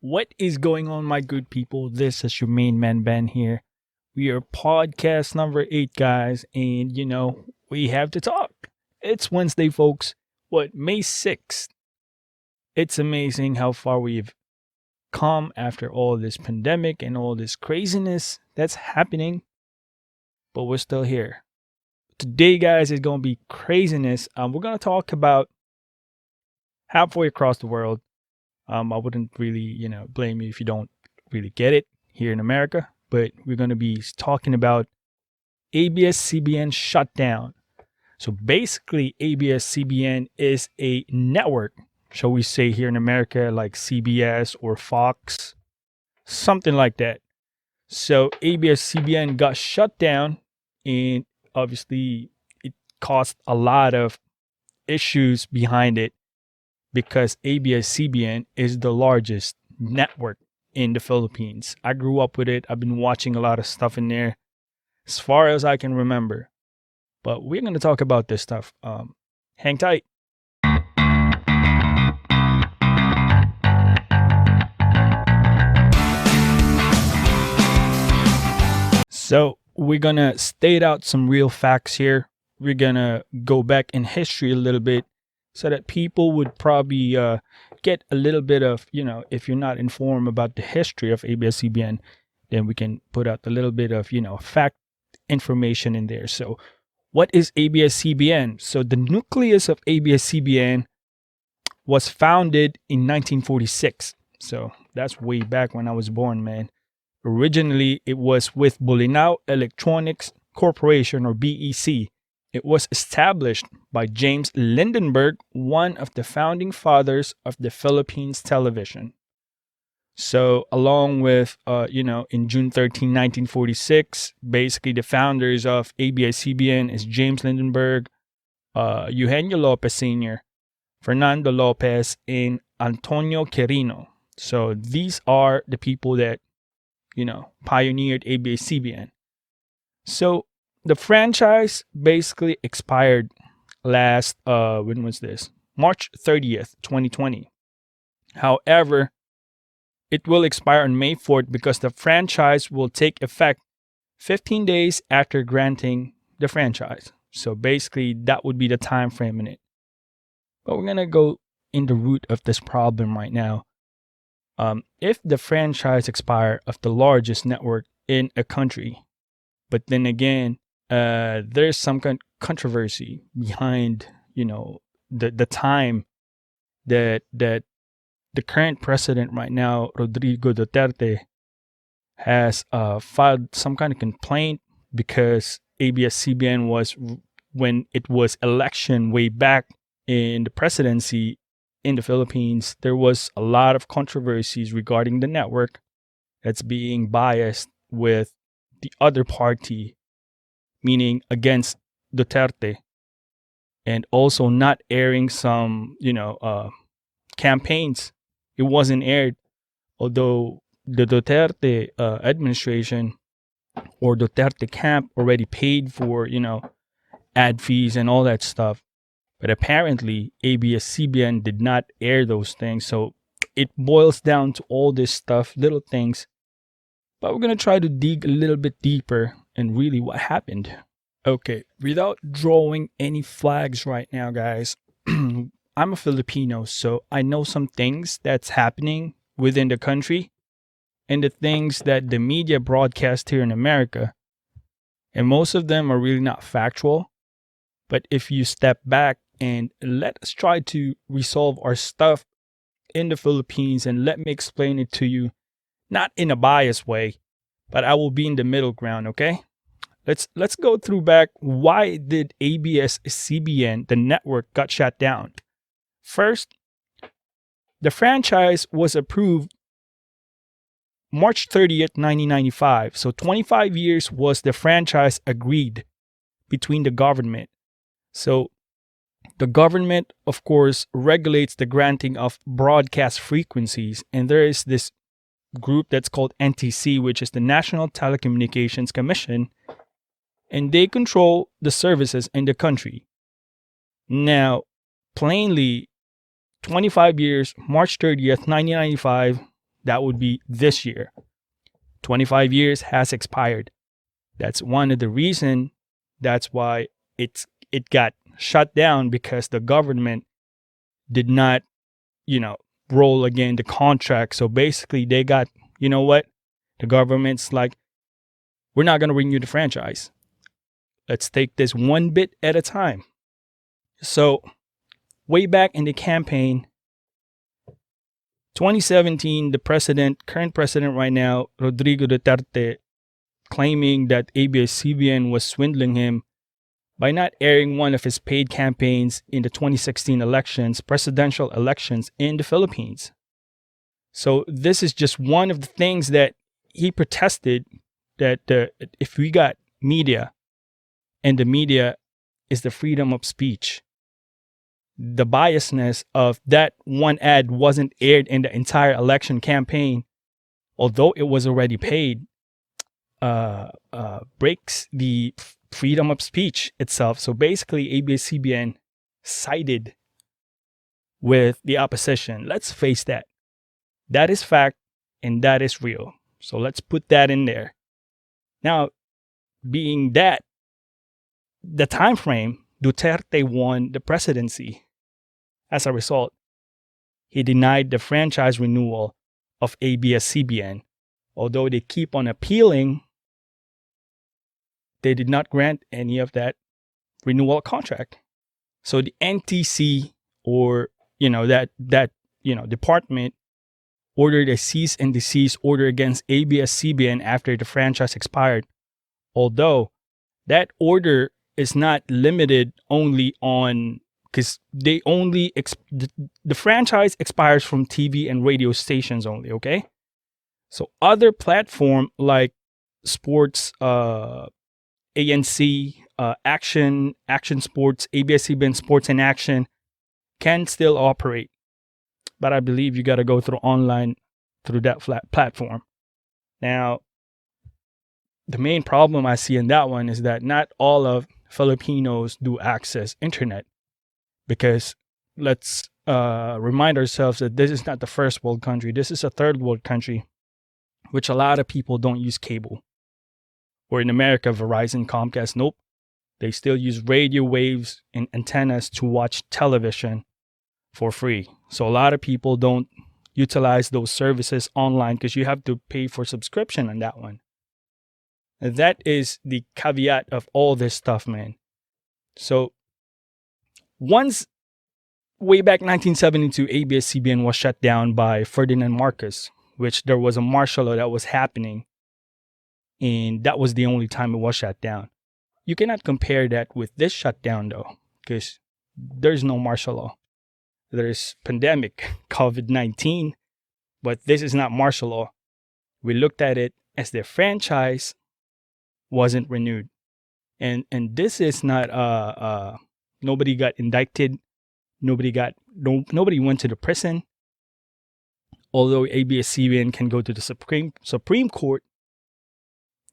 What is going on, my good people? This is your main man, Ben, here. We are podcast number 8, guys, and we have to talk. It's Wednesday, folks. May 6th? It's amazing how far we've come after all this pandemic and all this craziness that's happening, but we're still here. Today, guys, is going to be craziness. We're going to talk about halfway across the world. I wouldn't really, blame you if you don't really get it here in America, but we're going to be talking about Abs-Cbn shutdown. So basically, Abs-Cbn is a network, shall we say, here in America, like CBS or Fox, something like that. So Abs-Cbn got shut down, and obviously it caused a lot of issues behind it because Abs-Cbn is the largest network in the Philippines. I grew up with it. I've been watching a lot of stuff in there as far as I can remember. But we're going to talk about this stuff. Hang tight. So we're going to state out some real facts here. We're going to go back in history a little bit so that people would probably get a little bit of, if you're not informed about the history of Abs-Cbn, then we can put out a little bit of, fact information in there. So what is Abs-Cbn? So the nucleus of Abs-Cbn was founded in 1946. So that's way back when I was born, man. Originally, it was with Bolinao Electronics Corporation, or BEC. It was established by James Lindenberg, one of the founding fathers of the Philippines television. So along with, in June 13, 1946, basically the founders of Abs-Cbn is James Lindenberg, Eugenio Lopez Sr., Fernando Lopez, and Antonio Quirino. So these are the people that, pioneered Abs-Cbn. So the franchise basically expired last, when was this? March 30th, 2020. However, it will expire on May 4th because the franchise will take effect 15 days after granting the franchise. So basically, that would be the time frame in it. But we're going to go in the root of this problem right now. If the franchise expire of the largest network in a country, but then again, there's some controversy behind, the time that the current president right now, Rodrigo Duterte, has filed some kind of complaint because Abs-Cbn was, when it was election way back in the presidency in the Philippines, there was a lot of controversies regarding the network that's being biased with the other party, meaning against Duterte, and also not airing some, campaigns. It wasn't aired, although the Duterte administration or Duterte camp already paid for, ad fees and all that stuff. But apparently, Abs-Cbn did not air those things. So it boils down to all this stuff, little things. But we're going to try to dig a little bit deeper and really what happened. Okay, without drawing any flags right now, guys, I'm a Filipino, so I know some things that's happening within the country and the things that the media broadcast here in America. And most of them are really not factual. But if you step back and let us try to resolve our stuff in the Philippines, and let me explain it to you, not in a biased way, but I will be in the middle ground, okay? Let's go through back. Why did Abs-Cbn, the network, got shut down? First, the franchise was approved March 30th, 1995. So 25 years was the franchise agreed between the government. So the government, of course, regulates the granting of broadcast frequencies. And there is this group that's called NTC, which is the National Telecommunications Commission. And they control the services in the country. Now, plainly, 25 years, March 30th, 1995, That would be this year. 25 years has expired. That's one of the reasons. That's why it got shut down, because the government did not, roll again the contract. So basically they got, you know what? The government's like, we're not going to renew the franchise. Let's take this one bit at a time. So way back in the campaign, 2017, the current president right now, Rodrigo Duterte, claiming that ABS-CBN was swindling him by not airing one of his paid campaigns in the 2016 presidential elections in the Philippines. So this is just one of the things that he protested, that if we got media, and the media is the freedom of speech, the biasness of that one ad wasn't aired in the entire election campaign, although it was already paid, breaks the freedom of speech itself. So basically, ABS-CBN sided with the opposition. Let's face that. That is fact, and that is real. So let's put that in there. Now, being that the time frame, Duterte won the presidency. As a result, he denied the franchise renewal of ABS-CBN. Although they keep on appealing, they did not grant any of that renewal contract. So the NTC, or that department, ordered a cease and desist order against ABS-CBN after the franchise expired. Although that order is not limited only on, because they only the franchise expires from TV and radio stations only. Okay, so other platform like sports, ANC, Action Sports, ABS-CBN Sports and Action can still operate, but I believe you got to go through online through that platform. Now, the main problem I see in that one is that not all of Filipinos do access internet, because let's remind ourselves that this is not the first world country. This is a third world country, which a lot of people don't use cable. Or in America, Verizon, Comcast, nope. They still use radio waves and antennas to watch television for free. So a lot of people don't utilize those services online because you have to pay for subscription on that one. And that is the caveat of all this stuff, man. So once way back 1972, ABS-CBN was shut down by Ferdinand Marcos, which there was a martial law that was happening. And that was the only time it was shut down. You cannot compare that with this shutdown, though, because there's no martial law. There's pandemic, COVID-19, but this is not martial law. We looked at it as the franchise wasn't renewed. And this is not, nobody got indicted. Nobody went to the prison. Although ABS-CBN can go to the Supreme Court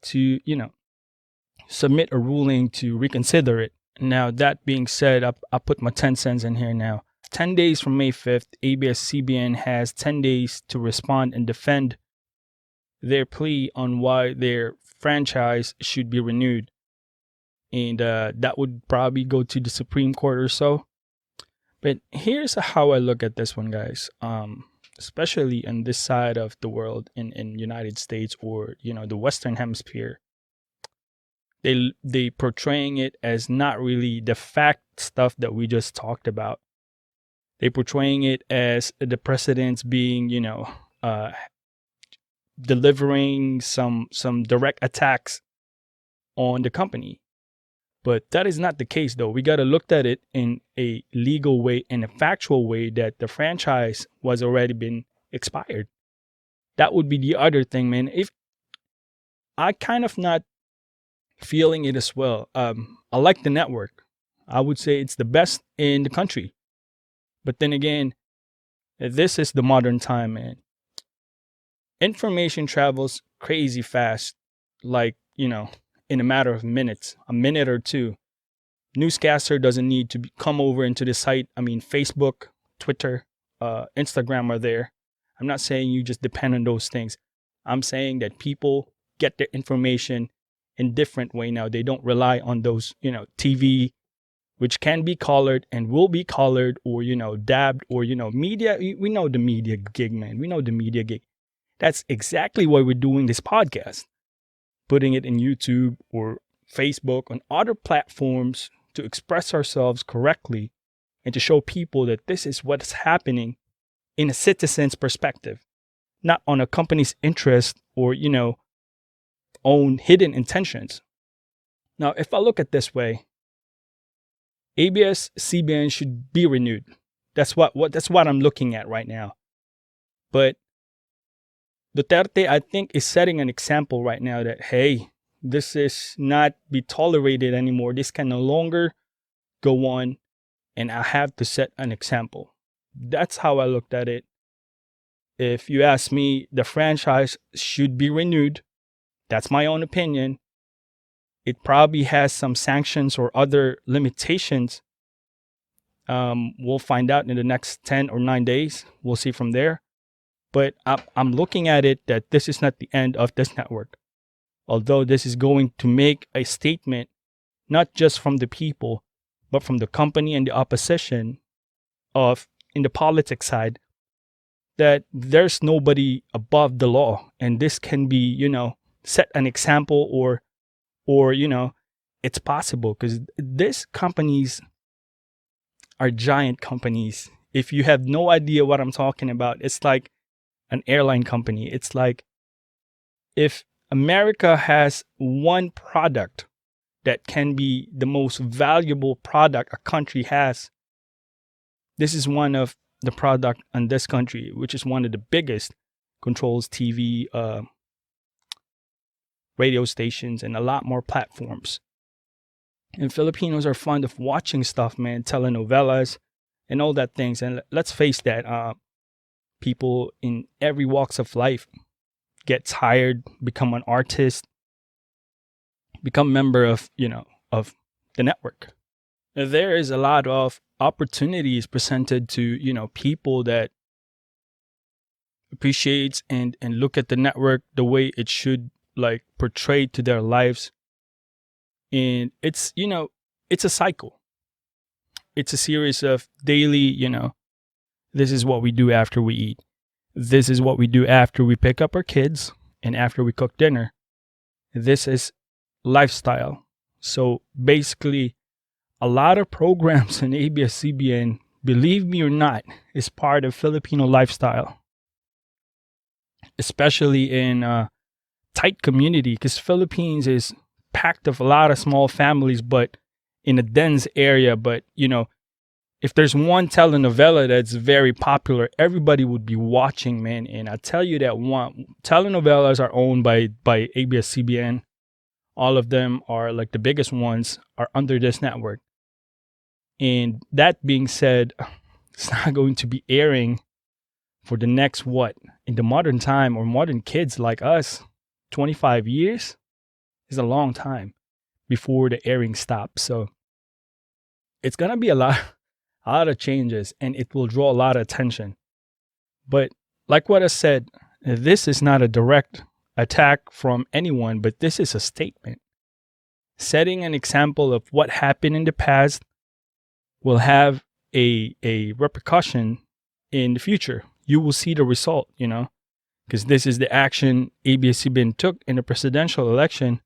to, submit a ruling to reconsider it. Now, that being said, I put my 10 cents in here now. 10 days from May 5th, ABS-CBN has 10 days to respond and defend their plea on why their franchise should be renewed. And that would probably go to the Supreme Court or so. But here's how I look at this one, guys. Especially on this side of the world, in United States, or the Western Hemisphere, they portraying it as not really the fact stuff that we just talked about. They portraying it as the president's being delivering some direct attacks on the company. But that is not the case, though. We got to look at it in a legal way, in a factual way, that the franchise was already been expired. That would be the other thing, man. If I kind of not feeling it as well. I like the network. I would say it's the best in the country. But then again, this is the modern time, man. Information travels crazy fast, like, in a matter of minutes, a minute or two. Newscaster doesn't need to come over into the site. I mean, Facebook, Twitter, Instagram are there. I'm not saying you just depend on those things. I'm saying that people get their information in different way now. They don't rely on those, TV, which can be colored and will be colored, or, dabbed, or, media. We know the media gig, man. We know the media gig. That's exactly why we're doing this podcast, putting it in YouTube or Facebook, on other platforms, to express ourselves correctly and to show people that this is what's happening in a citizen's perspective, not on a company's interest or, own hidden intentions. Now, if I look at this way, Abs-Cbn should be renewed. That's what I'm looking at right now. But Duterte, I think, is setting an example right now that, hey, this is not be tolerated anymore. This can no longer go on, and I have to set an example. That's how I looked at it. If you ask me, the franchise should be renewed. That's my own opinion. It probably has some sanctions or other limitations. We'll find out in the next 10 or 9 days. We'll see from there. But I'm looking at it that this is not the end of this network. Although this is going to make a statement, not just from the people, but from the company and the opposition in the politics side, that there's nobody above the law. And this can be, set an example, or it's possible, because these companies are giant companies. If you have no idea what I'm talking about, it's like an airline company. It's like if America has one product that can be the most valuable product a country has, this is one of the product in this country, which is one of the biggest, controls TV, radio stations, and a lot more platforms. And Filipinos are fond of watching stuff, man, telenovelas and all that things. And let's face that, people in every walks of life get tired, become an artist, become member of, of the network. There is a lot of opportunities presented to, people that appreciates and look at the network the way it should, like, portray to their lives. And it's, it's a cycle. It's a series of daily, this is what we do after we eat. This is what we do after we pick up our kids and after we cook dinner. This is lifestyle. So basically, a lot of programs in Abs-Cbn, believe me or not, is part of Filipino lifestyle. Especially in a tight community, because Philippines is packed of a lot of small families, but in a dense area. But, if there's one telenovela that's very popular, everybody would be watching, man. And I tell you that telenovelas are owned by Abs-Cbn. All of them are, like, the biggest ones are under this network. And that being said, it's not going to be airing for the next, in the modern time, or modern kids like us, 25 years is a long time before the airing stops. So it's going to be a lot of changes, and it will draw a lot of attention. But like what I said, this is not a direct attack from anyone, but this is a statement. Setting an example of what happened in the past will have a repercussion in the future. You will see the result, because this is the action Abs-Cbn took in the presidential election.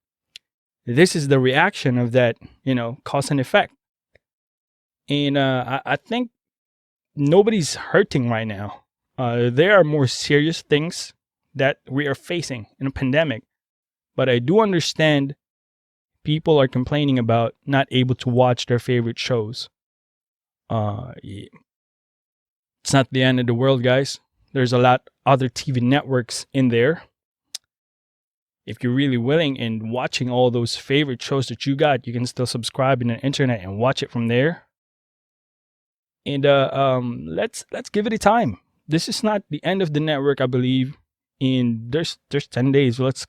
This is the reaction of that, cause and effect. And I think nobody's hurting right now. There are more serious things that we are facing in a pandemic. But I do understand people are complaining about not able to watch their favorite shows. It's not the end of the world, guys. There's a lot other TV networks in there. If you're really willing and watching all those favorite shows that you got, you can still subscribe in the internet and watch it from there. And let's give it a time. This is not the end of the network, I believe. And there's 10 days. Let's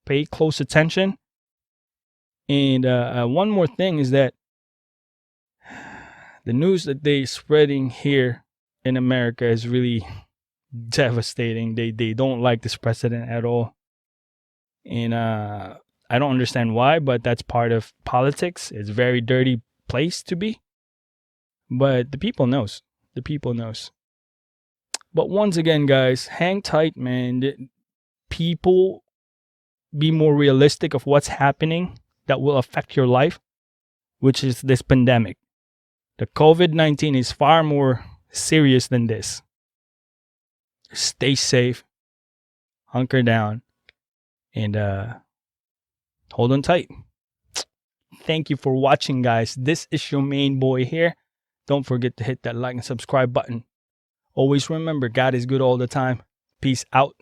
pay close attention. And one more thing is that the news that they're spreading here in America is really devastating. They don't like this president at all. And I don't understand why, but that's part of politics. It's a very dirty place to be. But the people knows. The people knows. But once again, guys, hang tight, man. People be more realistic of what's happening that will affect your life, which is this pandemic. The COVID-19 is far more serious than this. Stay safe, hunker down, and hold on tight. Thank you for watching, guys. This is your main boy here. Don't forget to hit that like and subscribe button. Always remember, God is good all the time. Peace out.